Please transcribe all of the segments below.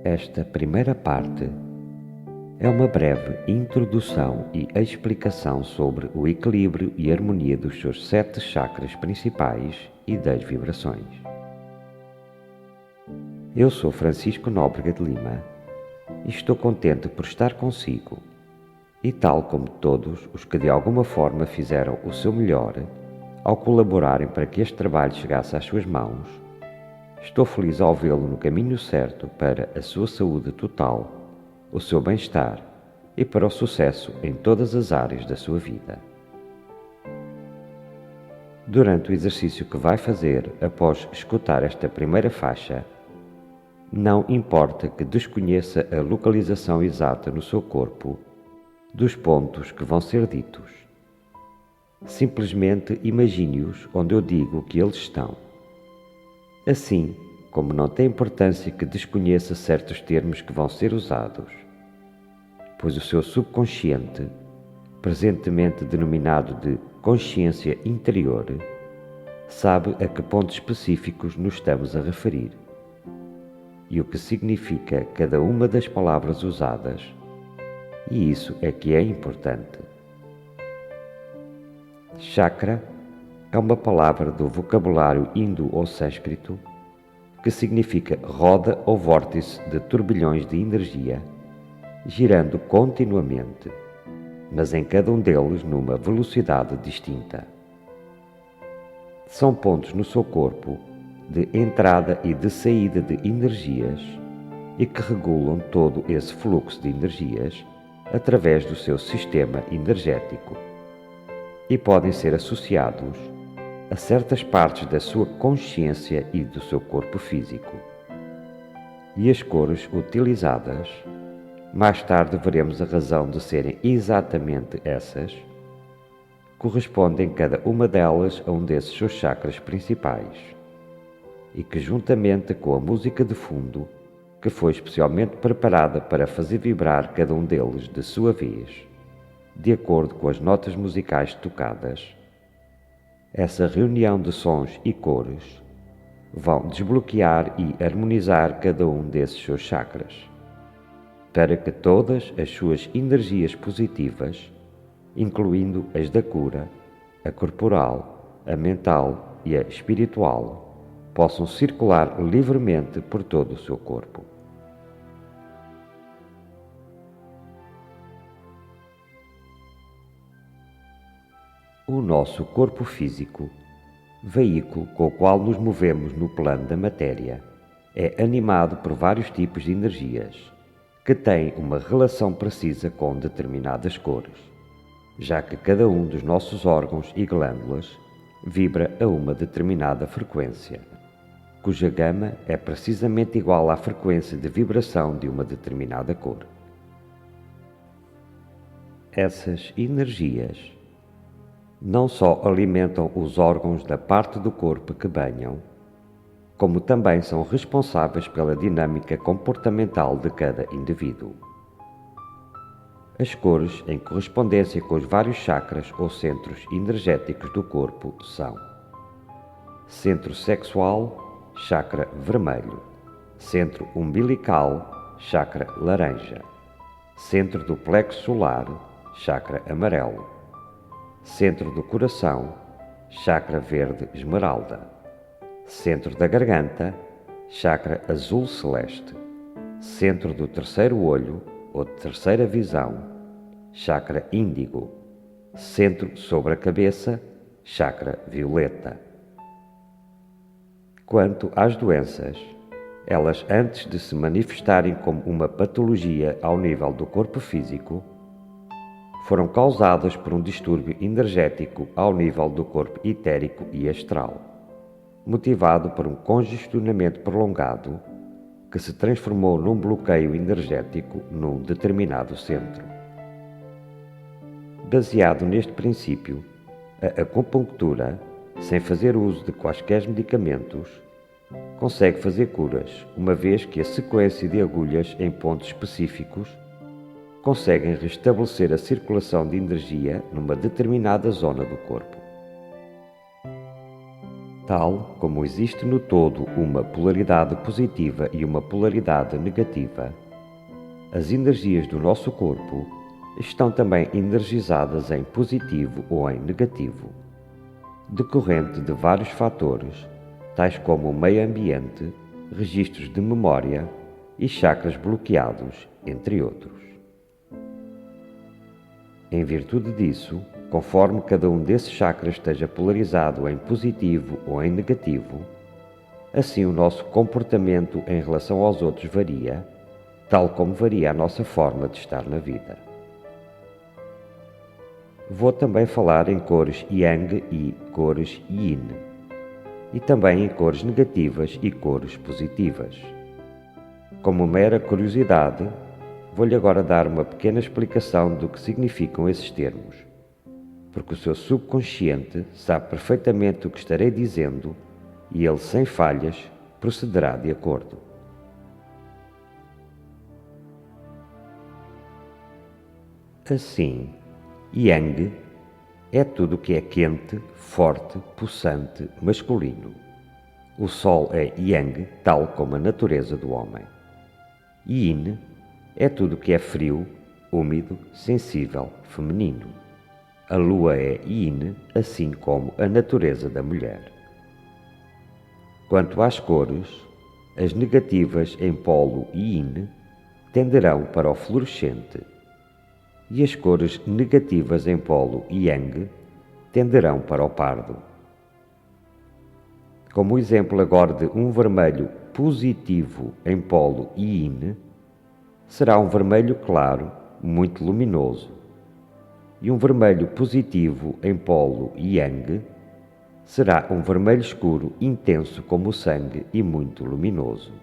Esta primeira parte é uma breve introdução e explicação sobre o equilíbrio e harmonia dos seus 7 chakras principais e das vibrações. Eu sou Francisco Nóbrega de Lima e estou contente por estar consigo e, tal como todos os que de alguma forma fizeram o seu melhor ao colaborarem para que este trabalho chegasse às suas mãos, estou feliz ao vê-lo no caminho certo para a sua saúde total, o seu bem-estar e para o sucesso em todas as áreas da sua vida. Durante o exercício que vai fazer após escutar esta primeira faixa, não importa que desconheça a localização exata no seu corpo dos pontos que vão ser ditos. Simplesmente imagine-os onde eu digo que eles estão. Assim como não tem importância que desconheça certos termos que vão ser usados, pois o seu subconsciente, presentemente denominado de consciência interior, sabe a que pontos específicos nos estamos a referir e o que significa cada uma das palavras usadas, e isso é que é importante. Chakra é uma palavra do vocabulário indo ou sânscrito que significa roda ou vórtice de turbilhões de energia, girando continuamente, mas em cada um deles numa velocidade distinta. São pontos no seu corpo de entrada e de saída de energias e que regulam todo esse fluxo de energias através do seu sistema energético e podem ser associados a certas partes da sua consciência e do seu corpo físico. E as cores utilizadas, mais tarde veremos a razão de serem exatamente essas, correspondem cada uma delas a um desses seus chakras principais e que, juntamente com a música de fundo, que foi especialmente preparada para fazer vibrar cada um deles de sua vez, de acordo com as notas musicais tocadas, essa reunião de sons e cores vão desbloquear e harmonizar cada um desses seus chakras, para que todas as suas energias positivas, incluindo as da cura, a corporal, a mental e a espiritual, possam circular livremente por todo o seu corpo. O nosso corpo físico, veículo com o qual nos movemos no plano da matéria, é animado por vários tipos de energias, que têm uma relação precisa com determinadas cores, já que cada um dos nossos órgãos e glândulas vibra a uma determinada frequência, cuja gama é precisamente igual à frequência de vibração de uma determinada cor. Essas energias não só alimentam os órgãos da parte do corpo que banham, como também são responsáveis pela dinâmica comportamental de cada indivíduo. As cores, em correspondência com os vários chakras ou centros energéticos do corpo, são: centro sexual, chakra vermelho; centro umbilical, chakra laranja; centro do plexo solar, chakra amarelo; centro do coração, chakra verde esmeralda; centro da garganta, chakra azul celeste; centro do terceiro olho ou terceira visão, chakra índigo; centro sobre a cabeça, chakra violeta. Quanto às doenças, elas, antes de se manifestarem como uma patologia ao nível do corpo físico, foram causadas por um distúrbio energético ao nível do corpo etérico e astral, motivado por um congestionamento prolongado que se transformou num bloqueio energético num determinado centro. Baseado neste princípio, a acupuntura, sem fazer uso de quaisquer medicamentos, consegue fazer curas, uma vez que a sequência de agulhas em pontos específicos conseguem restabelecer a circulação de energia numa determinada zona do corpo. Tal como existe no todo uma polaridade positiva e uma polaridade negativa, as energias do nosso corpo estão também energizadas em positivo ou em negativo, decorrente de vários fatores, tais como o meio ambiente, registros de memória e chakras bloqueados, entre outros. Em virtude disso, conforme cada um desses chakras esteja polarizado em positivo ou em negativo, assim o nosso comportamento em relação aos outros varia, tal como varia a nossa forma de estar na vida. Vou também falar em cores Yang e cores Yin, e também em cores negativas e cores positivas. Como mera curiosidade, vou-lhe agora dar uma pequena explicação do que significam esses termos, porque o seu subconsciente sabe perfeitamente o que estarei dizendo e ele, sem falhas, procederá de acordo. Assim, Yang é tudo o que é quente, forte, possante, masculino. O Sol é Yang, tal como a natureza do homem. Yin é tudo o que é frio, úmido, sensível, feminino. A Lua é Yin, assim como a natureza da mulher. Quanto às cores, as negativas em polo Yin tenderão para o fluorescente, e as cores negativas em polo Yang tenderão para o pardo. Como exemplo agora de um vermelho positivo em polo Yin, será um vermelho claro, muito luminoso, e um vermelho positivo em polo Yang será um vermelho escuro intenso como o sangue e muito luminoso.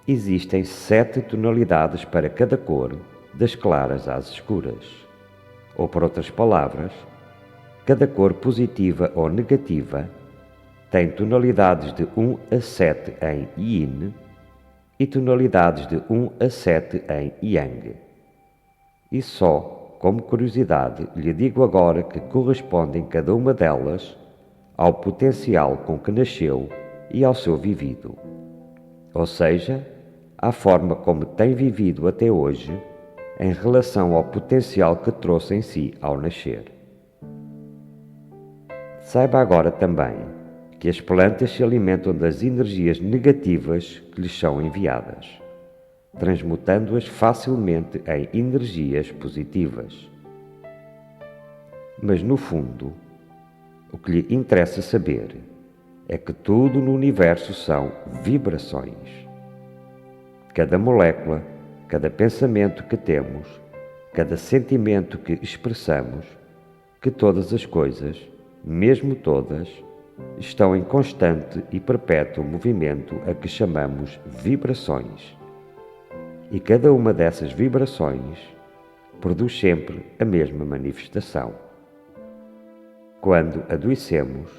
Existem 7 tonalidades para cada cor, das claras às escuras. Ou, por outras palavras, cada cor positiva ou negativa tem tonalidades de 1 a 7 em Yin e tonalidades de 1 a 7 em Yang. E só, como curiosidade, lhe digo agora que correspondem cada uma delas ao potencial com que nasceu e ao seu vivido, ou seja, à forma como tem vivido até hoje em relação ao potencial que trouxe em si ao nascer. Saiba agora também que as plantas se alimentam das energias negativas que lhes são enviadas, transmutando-as facilmente em energias positivas. Mas, no fundo, o que lhe interessa saber é que tudo no universo são vibrações. Cada molécula, cada pensamento que temos, cada sentimento que expressamos, que todas as coisas, mesmo todas, estão em constante e perpétuo movimento a que chamamos vibrações. E cada uma dessas vibrações produz sempre a mesma manifestação. Quando adoecemos,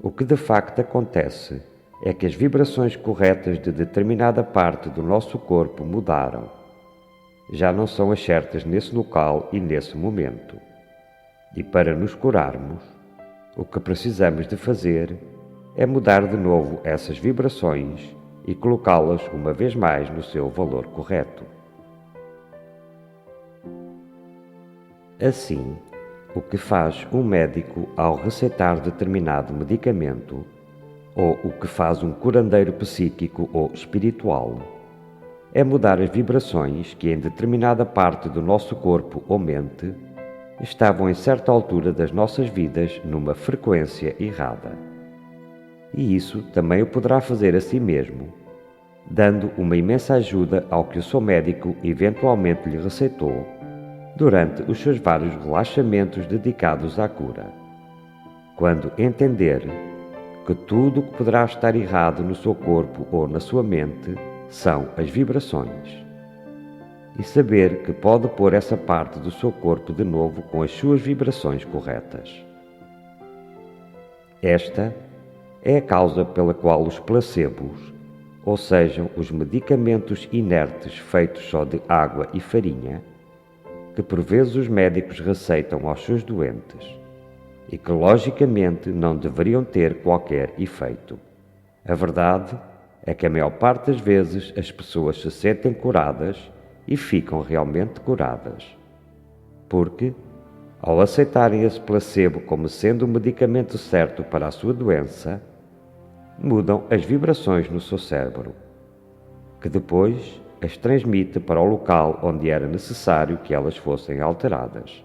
o que de facto acontece é que as vibrações corretas de determinada parte do nosso corpo mudaram. Já não são as certas nesse local e nesse momento. E para nos curarmos, o que precisamos de fazer é mudar de novo essas vibrações e colocá-las uma vez mais no seu valor correto. Assim, o que faz um médico ao receitar determinado medicamento, ou o que faz um curandeiro psíquico ou espiritual, é mudar as vibrações que em determinada parte do nosso corpo ou mente estavam em certa altura das nossas vidas numa frequência errada. E isso também o poderá fazer a si mesmo, dando uma imensa ajuda ao que o seu médico eventualmente lhe receitou durante os seus vários relaxamentos dedicados à cura. Quando entender que tudo o que poderá estar errado no seu corpo ou na sua mente são as vibrações, e saber que pode pôr essa parte do seu corpo de novo com as suas vibrações corretas. Esta é a causa pela qual os placebos, ou seja, os medicamentos inertes feitos só de água e farinha, que por vezes os médicos receitam aos seus doentes, e que logicamente não deveriam ter qualquer efeito. A verdade é que a maior parte das vezes as pessoas se sentem curadas e ficam realmente curadas. Porque, ao aceitarem esse placebo como sendo o medicamento certo para a sua doença, mudam as vibrações no seu cérebro, que depois as transmite para o local onde era necessário que elas fossem alteradas,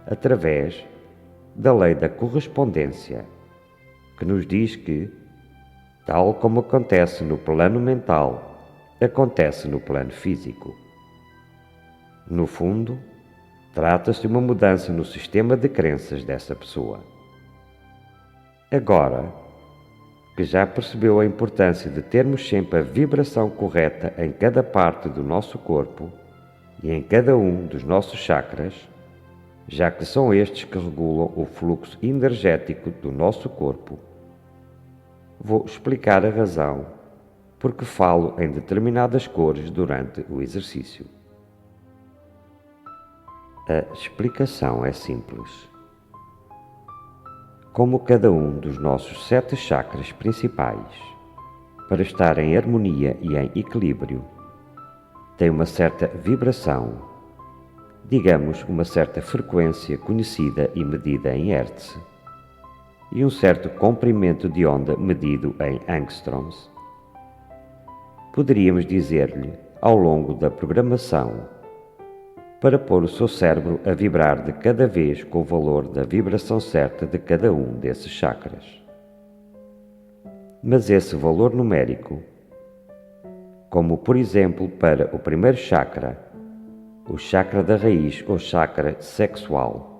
através da lei da correspondência, que nos diz que, tal como acontece no plano mental, acontece no plano físico. No fundo, trata-se de uma mudança no sistema de crenças dessa pessoa. Agora que já percebeu a importância de termos sempre a vibração correta em cada parte do nosso corpo e em cada um dos nossos chakras, já que são estes que regulam o fluxo energético do nosso corpo, vou explicar a razão por que falo em determinadas cores durante o exercício. A explicação é simples. Como cada um dos nossos 7 chakras principais, para estar em harmonia e em equilíbrio, tem uma certa vibração, digamos uma certa frequência conhecida e medida em Hertz, e um certo comprimento de onda medido em angstroms, poderíamos dizer-lhe, ao longo da programação, para pôr o seu cérebro a vibrar de cada vez com o valor da vibração certa de cada um desses chakras. Mas esse valor numérico, como por exemplo para o primeiro chakra, o chakra da raiz ou chakra sexual,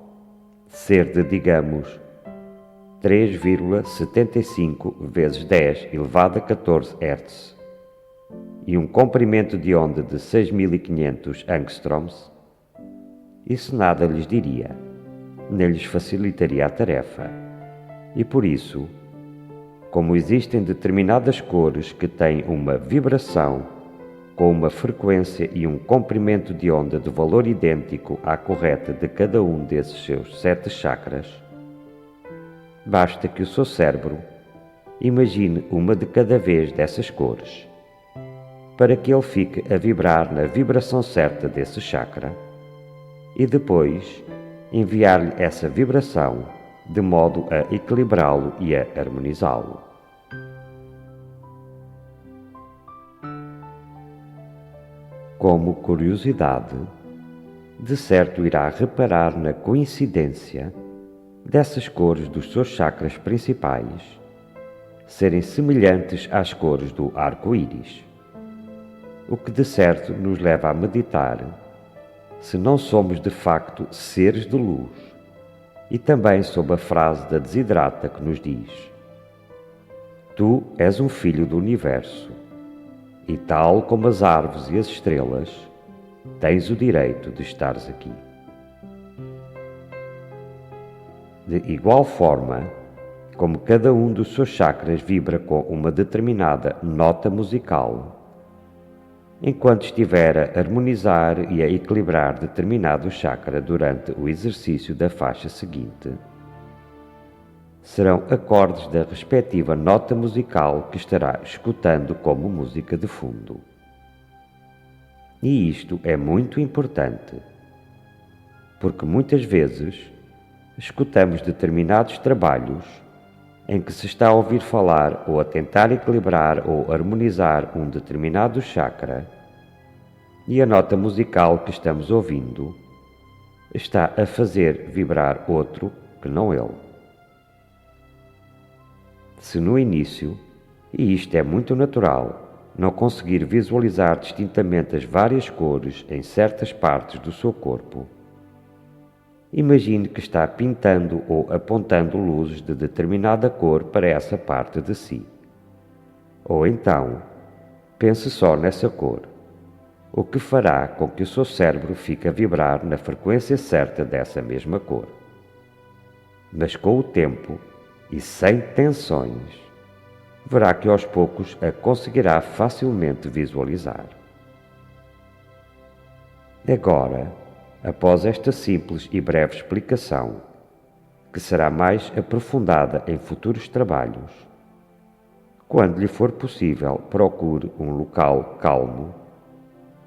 ser de, digamos, 3,75 vezes 10 elevado a 14 Hz e um comprimento de onda de 6.500 angstroms, isso nada lhes diria, nem lhes facilitaria a tarefa. E por isso, como existem determinadas cores que têm uma vibração com uma frequência e um comprimento de onda de valor idêntico à correta de cada um desses seus 7 chakras, basta que o seu cérebro imagine uma de cada vez dessas cores, para que ele fique a vibrar na vibração certa desse chakra, e depois enviar-lhe essa vibração de modo a equilibrá-lo e a harmonizá-lo. Como curiosidade, de certo irá reparar na coincidência dessas cores dos seus chakras principais serem semelhantes às cores do arco-íris, o que de certo nos leva a meditar se não somos de facto seres de luz, e também sob a frase da Desidrata que nos diz: Tu és um filho do universo, e tal como as árvores e as estrelas, tens o direito de estares aqui. De igual forma, como cada um dos seus chakras vibra com uma determinada nota musical, enquanto estiver a harmonizar e a equilibrar determinado chakra durante o exercício da faixa seguinte, serão acordes da respectiva nota musical que estará escutando como música de fundo. E isto é muito importante, porque muitas vezes escutamos determinados trabalhos em que se está a ouvir falar ou a tentar equilibrar ou harmonizar um determinado chakra, e a nota musical que estamos ouvindo está a fazer vibrar outro que não ele. Se no início, e isto é muito natural, não conseguir visualizar distintamente as várias cores em certas partes do seu corpo, imagine que está pintando ou apontando luzes de determinada cor para essa parte de si. Ou então, pense só nessa cor, o que fará com que o seu cérebro fique a vibrar na frequência certa dessa mesma cor. Mas com o tempo, e sem tensões, verá que aos poucos a conseguirá facilmente visualizar. Agora, após esta simples e breve explicação, que será mais aprofundada em futuros trabalhos. Quando lhe for possível, procure um local calmo.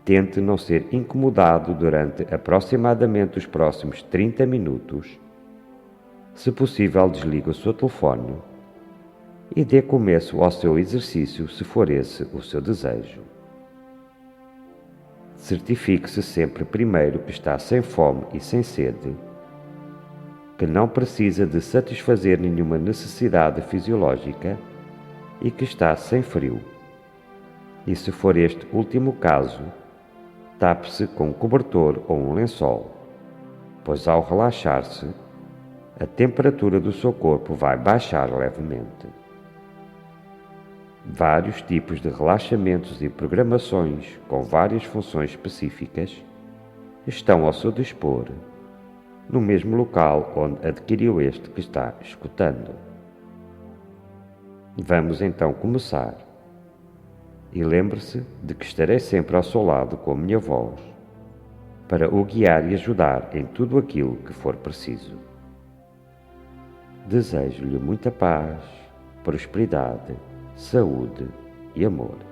Tente não ser incomodado durante aproximadamente os próximos 30 minutos. Se possível, desligue o seu telefone e dê começo ao seu exercício, se for esse o seu desejo. Certifique-se sempre primeiro que está sem fome e sem sede, que não precisa de satisfazer nenhuma necessidade fisiológica e que está sem frio. E se for este último caso, tape-se com um cobertor ou um lençol, pois ao relaxar-se, a temperatura do seu corpo vai baixar levemente. Vários tipos de relaxamentos e programações com várias funções específicas estão ao seu dispor, no mesmo local onde adquiriu este que está escutando. Vamos então começar. E lembre-se de que estarei sempre ao seu lado com a minha voz, para o guiar e ajudar em tudo aquilo que for preciso. Desejo-lhe muita paz, prosperidade, saúde e amor.